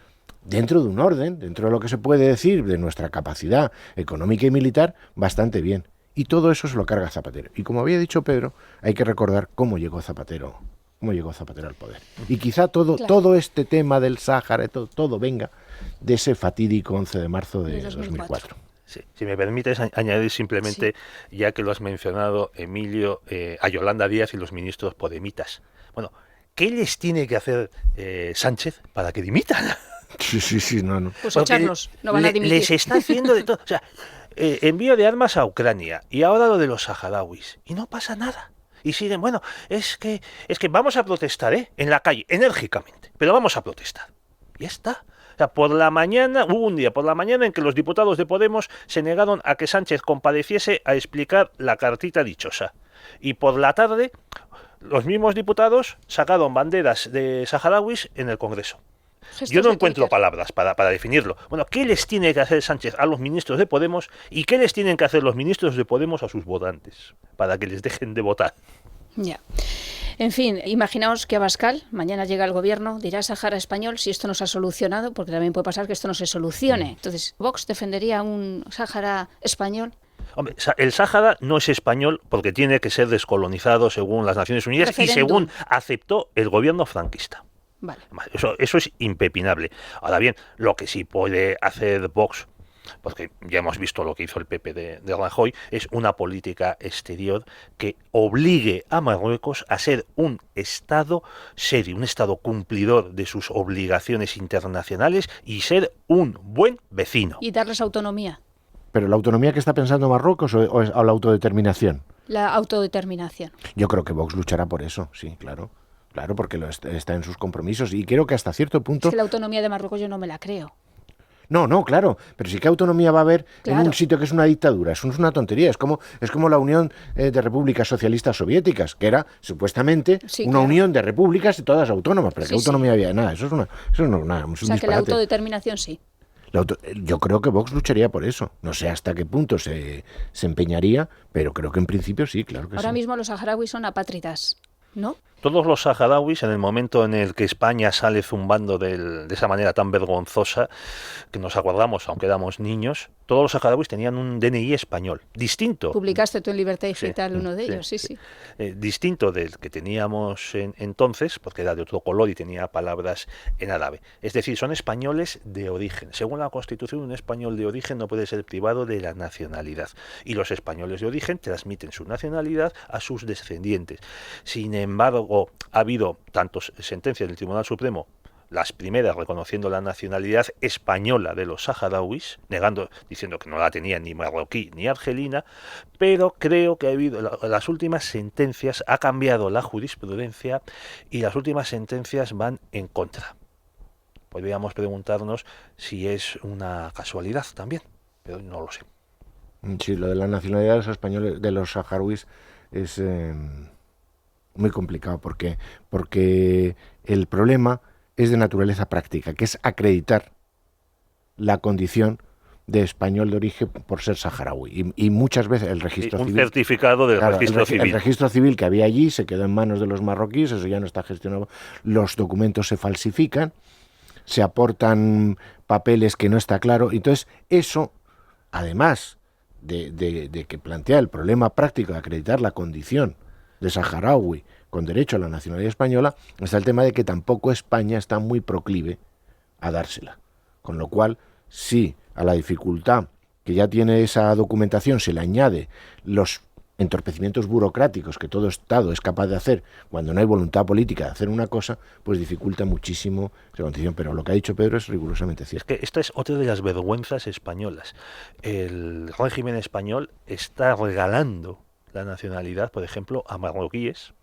dentro de un orden, dentro de lo que se puede decir de nuestra capacidad económica y militar, bastante bien. Y todo eso se lo carga Zapatero. Y como había dicho Pedro, hay que recordar cómo llegó Zapatero al poder. Y quizá todo este tema del Sáhara, todo venga de ese fatídico 11 de marzo de 2004. Sí, si me permites añadir simplemente, ya que lo has mencionado, Emilio, a Yolanda Díaz y los ministros podemitas. Bueno, ¿qué les tiene que hacer Sánchez para que dimitan? Sí, no. Pues echarlos, no van a dimitir. Les está haciendo de todo. O sea, envío de armas a Ucrania y ahora lo de los saharauis. Y no pasa nada. Y siguen, bueno, es que vamos a protestar, en la calle, enérgicamente, pero vamos a protestar. Y ya está. O sea, hubo un día por la mañana en que los diputados de Podemos se negaron a que Sánchez compareciese a explicar la cartita dichosa. Y por la tarde, los mismos diputados sacaron banderas de saharauis en el Congreso. Yo no encuentro palabras para definirlo. Bueno, ¿qué les tiene que hacer Sánchez a los ministros de Podemos y qué les tienen que hacer los ministros de Podemos a sus votantes para que les dejen de votar? Ya. En fin, imaginaos que Abascal mañana llega al gobierno, dirá Sáhara español si esto no se ha solucionado, porque también puede pasar que esto no se solucione. Entonces, ¿Vox defendería un Sáhara español? Hombre, el Sáhara no es español porque tiene que ser descolonizado según las Naciones Unidas y según aceptó el gobierno franquista. Vale. Eso es impepinable. Ahora bien, lo que sí puede hacer Vox, porque ya hemos visto lo que hizo el PP de Rajoy, es una política exterior que obligue a Marruecos a ser un Estado serio, un Estado cumplidor de sus obligaciones internacionales y ser un buen vecino. Y darles autonomía. ¿Pero la autonomía que está pensando Marruecos o la autodeterminación? La autodeterminación. Yo creo que Vox luchará por eso, sí, claro. Claro, porque está en sus compromisos y creo que hasta cierto punto... Es que la autonomía de Marruecos yo no me la creo. No, claro, pero sí que autonomía va a haber en un sitio que es una dictadura, eso es una tontería, es como la Unión de Repúblicas Socialistas Soviéticas, que era supuestamente una unión de repúblicas y todas autónomas, pero ¿qué autonomía había? Nada, eso es un disparate. Que la autodeterminación sí. Yo creo que Vox lucharía por eso, no sé hasta qué punto se empeñaría, pero creo que en principio sí, claro que sí. Ahora mismo los saharauis son apátridas, ¿no? Todos los saharauis, en el momento en el que España sale zumbando de esa manera tan vergonzosa, que nos acordamos, aunque éramos niños, todos los saharauis tenían un DNI español, distinto. Publicaste tú en Libertad Digital uno de ellos, sí. Distinto del que teníamos entonces, porque era de otro color y tenía palabras en árabe. Es decir, son españoles de origen. Según la Constitución, un español de origen no puede ser privado de la nacionalidad. Y los españoles de origen transmiten su nacionalidad a sus descendientes. Sin embargo, Luego ha habido tantas sentencias del Tribunal Supremo, las primeras reconociendo la nacionalidad española de los saharauis, diciendo que no la tenían ni marroquí ni argelina, pero creo que las últimas sentencias ha cambiado la jurisprudencia y las últimas sentencias van en contra. Podríamos preguntarnos si es una casualidad también, pero no lo sé. Sí, lo de la nacionalidad de los españoles, de los saharauis, es muy complicado porque el problema es de naturaleza práctica, que es acreditar la condición de español de origen por ser saharaui. Y muchas veces el registro civil... Un certificado del registro civil. El registro civil que había allí se quedó en manos de los marroquíes, eso ya no está gestionado. Los documentos se falsifican, se aportan papeles que no está claro. Entonces, eso, además de que plantea el problema práctico de acreditar la condición de saharaui con derecho a la nacionalidad española, está el tema de que tampoco España está muy proclive a dársela. Con lo cual, si a la dificultad que ya tiene esa documentación se le añade los entorpecimientos burocráticos que todo Estado es capaz de hacer cuando no hay voluntad política de hacer una cosa, pues dificulta muchísimo esa condición. Pero lo que ha dicho Pedro es rigurosamente cierto. Es que esta es otra de las vergüenzas españolas. El régimen español está regalando la nacionalidad, por ejemplo, a marroquíes,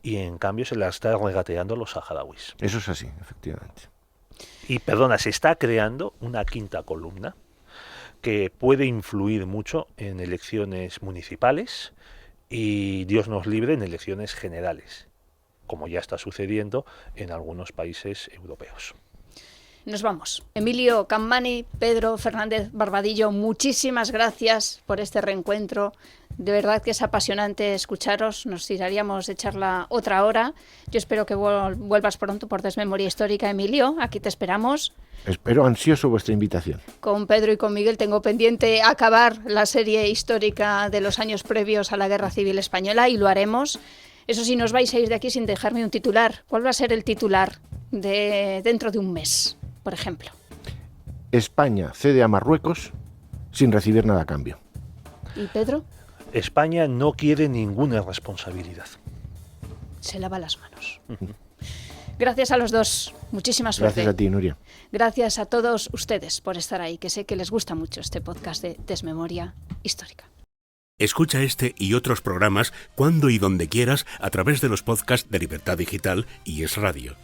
y en cambio se la está regateando a los saharauis. Eso es así, efectivamente. Y se está creando una quinta columna que puede influir mucho en elecciones municipales y, Dios nos libre, en elecciones generales, como ya está sucediendo en algunos países europeos. Nos vamos. Emilio Campmany, Pedro Fernández Barbadillo, muchísimas gracias por este reencuentro. De verdad que es apasionante escucharos. Nos tiraríamos de charla otra hora. Yo espero que vuelvas pronto por Desmemoria Histórica, Emilio. Aquí te esperamos. Espero ansioso vuestra invitación. Con Pedro y con Miguel tengo pendiente acabar la serie histórica de los años previos a la Guerra Civil Española y lo haremos. Eso sí, nos vais a ir de aquí sin dejarme un titular. ¿Cuál va a ser el titular de dentro de un mes, por ejemplo? España cede a Marruecos sin recibir nada a cambio. ¿Y Pedro? España no quiere ninguna responsabilidad. Se lava las manos. Gracias a los dos. Muchísima suerte. Gracias a ti, Nuria. Gracias a todos ustedes por estar ahí, que sé que les gusta mucho este podcast de Desmemoria Histórica. Escucha este y otros programas cuando y donde quieras a través de los podcasts de Libertad Digital y Es Radio.